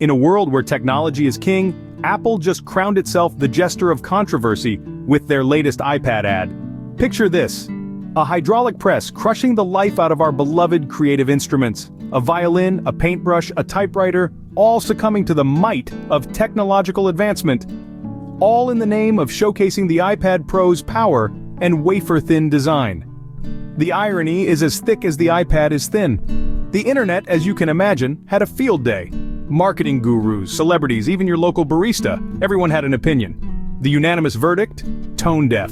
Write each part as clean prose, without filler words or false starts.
In a world where technology is king, Apple just crowned itself the jester of controversy with their latest iPad ad. Picture this: a hydraulic press crushing the life out of our beloved creative instruments. A violin, a paintbrush, a typewriter, all succumbing to the might of technological advancement. All in the name of showcasing the iPad Pro's power and wafer-thin design. The irony is as thick as the iPad is thin. The internet, as you can imagine, had a field day. Marketing gurus, celebrities, even your local barista, everyone had an opinion. The unanimous verdict? Tone deaf.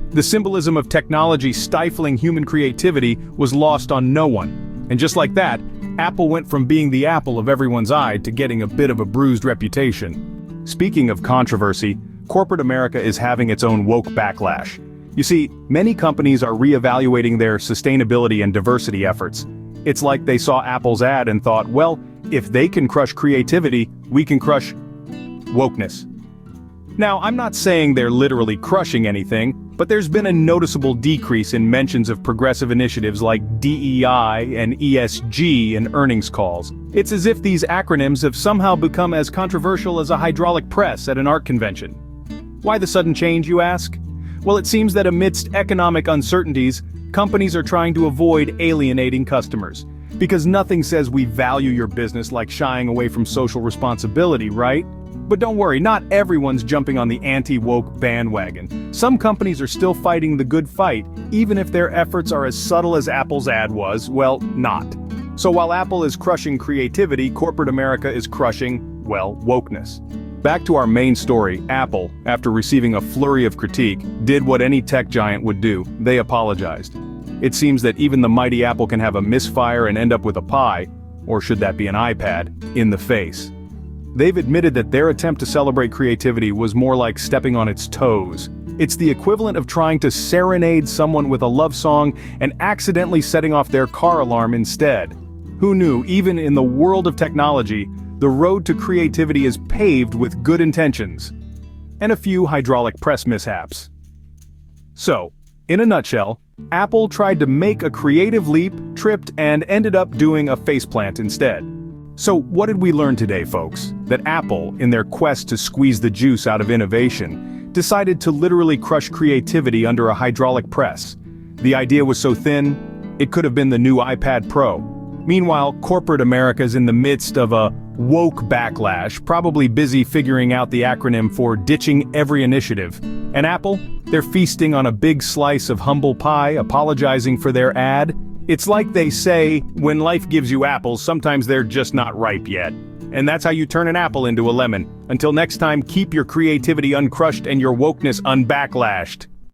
The symbolism of technology stifling human creativity was lost on no one. And just like that, Apple went from being the apple of everyone's eye to getting a bit of a bruised reputation. Speaking of controversy, corporate America is having its own woke backlash. You see, many companies are reevaluating their sustainability and diversity efforts. It's like they saw Apple's ad and thought, well, if they can crush creativity, we can crush wokeness. Now, I'm not saying they're literally crushing anything, but there's been a noticeable decrease in mentions of progressive initiatives like DEI and ESG in earnings calls. It's as if these acronyms have somehow become as controversial as a hydraulic press at an art convention. Why the sudden change, you ask? Well, it seems that amidst economic uncertainties, companies are trying to avoid alienating customers. Because nothing says we value your business like shying away from social responsibility, right? But don't worry, not everyone's jumping on the anti-woke bandwagon. Some companies are still fighting the good fight, even if their efforts are as subtle as Apple's ad was, well, not. So while Apple is crushing creativity, corporate America is crushing, well, wokeness. Back to our main story, Apple, after receiving a flurry of critique, did what any tech giant would do. They apologized. It seems that even the mighty Apple can have a misfire and end up with a pie, or should that be an iPad, in the face. They've admitted that their attempt to celebrate creativity was more like stepping on its toes. It's the equivalent of trying to serenade someone with a love song and accidentally setting off their car alarm instead. Who knew, even in the world of technology, the road to creativity is paved with good intentions. And a few hydraulic press mishaps. So, in a nutshell, Apple tried to make a creative leap, tripped, and ended up doing a faceplant instead. So what did we learn today, folks? That Apple, in their quest to squeeze the juice out of innovation, decided to literally crush creativity under a hydraulic press. The idea was so thin, it could have been the new iPad Pro. Meanwhile, corporate America's in the midst of a woke backlash, probably busy figuring out the acronym for ditching every initiative. And Apple? They're feasting on a big slice of humble pie, apologizing for their ad. It's like they say, when life gives you apples, sometimes they're just not ripe yet. And that's how you turn an apple into a lemon. Until next time, keep your creativity uncrushed and your wokeness unbacklashed.